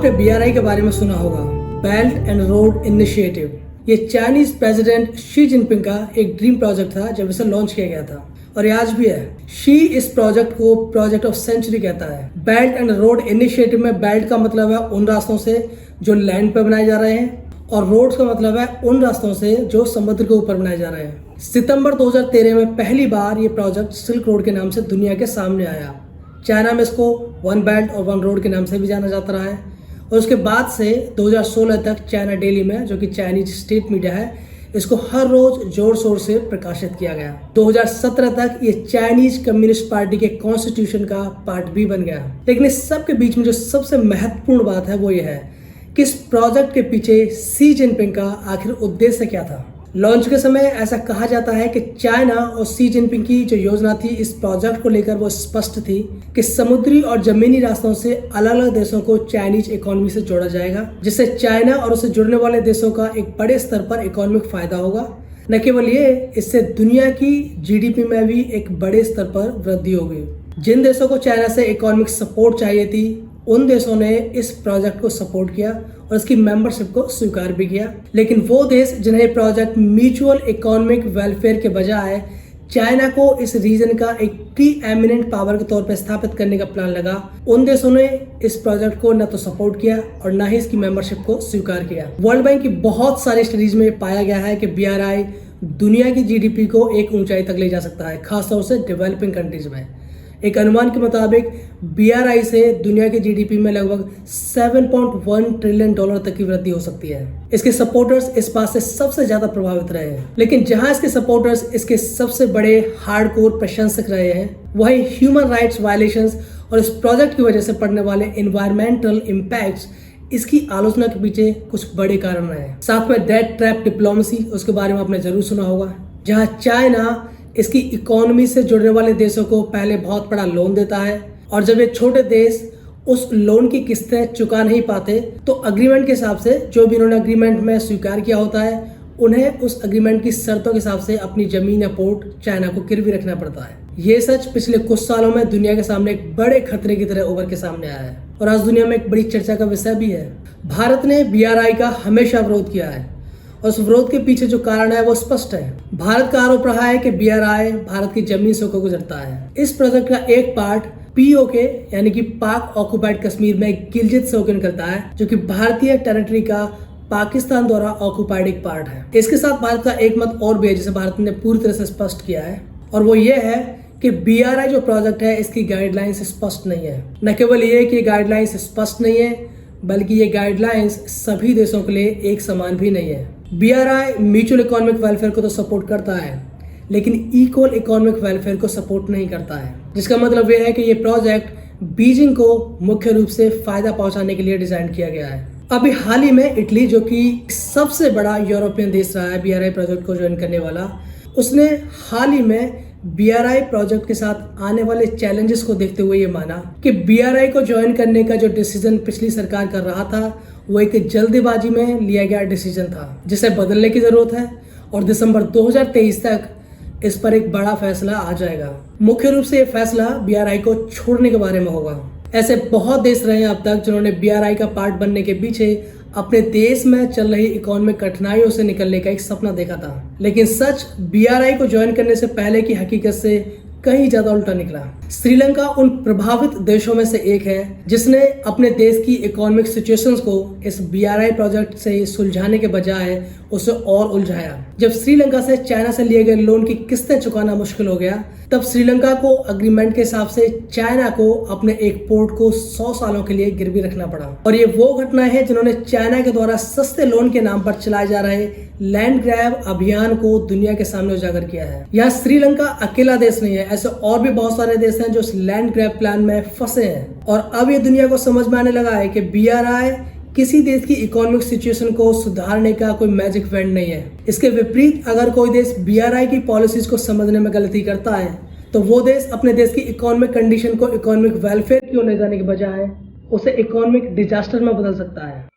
आपने बीआरआई के बारे में सुना होगा, बेल्ट एंड रोड इनिशिएटिव। ये चाइनीज प्रेसिडेंट शी जिनपिंग का एक ड्रीम प्रोजेक्ट था जब इसे लॉन्च किया गया था, और ये आज भी है। शी इस प्रोजेक्ट को प्रोजेक्ट ऑफ सेंचुरी कहता है। बेल्ट एंड रोड इनिशिएटिव में बेल्ट का मतलब है उन रास्तों से जो लैंड पर बनाए जा रहे हैं, और रोड्स का मतलब है उन रास्तों से जो समुद्र के ऊपर बनाए जा रहे हैं। सितंबर 2013 में पहली बार ये प्रोजेक्ट सिल्क रोड के नाम से दुनिया के सामने आया। चाइना में इसको वन बेल्ट और वन रोड के नाम से भी जाना जाता रहा है, और उसके बाद से 2016 तक चाइना डेली में, जो कि चाइनीज स्टेट मीडिया है, इसको हर रोज जोर शोर से प्रकाशित किया गया। 2017 तक ये चाइनीज कम्युनिस्ट पार्टी के कॉन्स्टिट्यूशन का पार्ट भी बन गया। लेकिन इस सब के बीच में जो सबसे महत्वपूर्ण बात है वो ये है कि इस प्रोजेक्ट के पीछे शी जिनपिंग का आखिर उद्देश्य क्या था। लॉन्च के समय ऐसा कहा जाता है कि चाइना और शी जिनपिंग की जो योजना थी इस प्रोजेक्ट को लेकर वो स्पष्ट थी कि समुद्री और जमीनी रास्तों से अलग अलग देशों को चाइनीज इकोनॉमी से जोड़ा जाएगा, जिससे चाइना और उससे जुड़ने वाले देशों का एक बड़े स्तर पर इकोनॉमिक फायदा होगा। न केवल ये, इससे दुनिया की जीडीपी में भी एक बड़े स्तर पर वृद्धि होगी। जिन देशों को चाइना से इकोनॉमिक सपोर्ट चाहिए थी, उन देशों ने इस प्रोजेक्ट को सपोर्ट किया और इसकी मेंबरशिप को स्वीकार भी किया। लेकिन वो देश जिन्हें प्रोजेक्ट म्यूचुअल इकोनॉमिक वेलफेयर के बजाय चाइना को इस रीजन का एक प्री एमिनेंट पावर के तौर पर स्थापित करने का प्लान लगा, उन देशों ने इस प्रोजेक्ट को न तो सपोर्ट किया और न ही इसकी मेंबरशिप को स्वीकार किया। वर्ल्ड बैंक की बहुत सारी स्टडीज में पाया गया है कि बीआरआई दुनिया की जीडीपी को एक ऊंचाई तक ले जा सकता है, खासतौर से डेवलपिंग कंट्रीज में। एक अनुमान के मुताबिक बीआरआई से दुनिया के जीडीपी में लगभग 7.1 ट्रिलियन डॉलर तक की वृद्धि हो सकती है। इसके सपोर्टर्स इस बात से सबसे ज्यादा प्रभावित रहे हैं, लेकिन जहां इसके सपोर्टर्स इसके सबसे बड़े हार्डकोर प्रशंसक रहे हैं, वही ह्यूमन राइट्स वायलेशंस और इस प्रोजेक्ट की वजह से पड़ने वाले एनवायरमेंटल इम्पैक्ट्स इसकी आलोचना के पीछे कुछ बड़े कारण रहे हैं। साथ में डेट ट्रैप डिप्लोमेसी, उसके बारे में आपने जरूर सुना होगा, जहां चाइना इसकी इकोनॉमी से जुड़ने वाले देशों को पहले बहुत बड़ा लोन देता है, और जब ये छोटे देश उस लोन की किस्तें चुका नहीं पाते तो अग्रीमेंट के हिसाब से जो भी उन्होंने अग्रीमेंट में स्वीकार किया होता है, उन्हें उस अग्रीमेंट की शर्तों के हिसाब से अपनी जमीन या पोर्ट चाइना को गिरवी रखना पड़ता है। ये सच पिछले कुछ सालों में दुनिया के सामने एक बड़े खतरे की तरह उभर के सामने आया है, और आज दुनिया में एक बड़ी चर्चा का विषय भी है। भारत ने बीआरआई का हमेशा विरोध किया है, और उस विरोध के पीछे जो कारण है वो स्पष्ट है। भारत का आरोप रहा है कि बीआरआई भारत की जमीन से होकर गुजरता है। इस प्रोजेक्ट का एक पार्ट पीओके यानी कि पाक ऑक्युपाइड कश्मीर में गिलजित से होकर निकलता है, जो कि भारतीय टेरिटरी का पाकिस्तान द्वारा ऑक्युपाइड एक पार्ट है। इसके साथ भारत का एक मत और भी है जिसे भारत ने पूरी तरह से स्पष्ट किया है, और वो ये है कि बीआरआई जो प्रोजेक्ट है इसकी गाइडलाइंस स्पष्ट नहीं है। न केवल ये कि गाइडलाइंस स्पष्ट नहीं है, बल्कि ये गाइडलाइंस सभी देशों के लिए एक समान भी नहीं है। बीआरआई म्यूचुअल इकोनॉमिक वेलफेयर को तो सपोर्ट करता है, लेकिन इक्वल इकोनॉमिक वेलफेयर को सपोर्ट नहीं करता है, जिसका मतलब यह है कि ये प्रोजेक्ट बीजिंग को मुख्य रूप से फायदा पहुंचाने के लिए डिजाइन किया गया है। अभी हाल ही में इटली, जो कि सबसे बड़ा यूरोपियन देश रहा है बीआरआई प्रोजेक्ट को ज्वाइन करने वाला, उसने हाल ही में बीआरआई प्रोजेक्ट के साथ आने वाले चैलेंजेस को देखते हुए ये माना कि बीआरआई को ज्वाइन करने का जो डिसीजन पिछली सरकार कर रहा था वो एक जल्दीबाजी में लिया गया डिसीजन था, जिसे बदलने की जरूरत है, और दिसंबर 2023 तक इस पर एक बड़ा फैसला आ जाएगा। मुख्य रूप से ये फैसला बीआरआई को छोड़ने के बारे में होगा। ऐसे बहुत देश रहे हैं अब तक जिन्होंने बीआरआई का पार्ट बनने के पीछे अपने देश में चल रही इकोनॉमिक कठिनाइयों से निकलने का एक सपना देखा था, लेकिन सच बीआरआई को ज्वाइन करने से पहले की हकीकत से कहीं ज्यादा उल्टा निकला। श्रीलंका उन प्रभावित देशों में से एक है जिसने अपने देश की इकोनॉमिक सिचुएशंस को इस बीआरआई प्रोजेक्ट से सुलझाने के बजाय उसे और उलझाया। जब श्रीलंका से चाइना से लिए गए लोन की किस्तें चुकाना मुश्किल हो गया, तब श्रीलंका को अग्रीमेंट के हिसाब से चाइना को अपने एक पोर्ट को 100 सालों के लिए गिरवी रखना पड़ा। और ये वो घटना है जिन्होंने चाइना के द्वारा सस्ते लोन के नाम पर चलाए जा रहे लैंड ग्रैब अभियान को दुनिया के सामने उजागर किया है। यहाँ श्रीलंका अकेला देश नहीं है, ऐसे और भी बहुत सारे देश हैं जो इस लैंड ग्रैब प्लान में फंसे हैं, और अब ये दुनिया को समझ में आने लगा है कि बीआरआई किसी देश की इकोनॉमिक सिचुएशन को सुधारने का कोई मैजिक वैंड नहीं है। इसके विपरीत अगर कोई देश बीआरआई की पॉलिसीज को समझने में गलती करता है, तो वो देश अपने देश की इकोनॉमिक कंडीशन को इकोनॉमिक वेलफेयर की ओर ले जाने के बजाय उसे इकोनॉमिक डिजास्टर में बदल सकता है।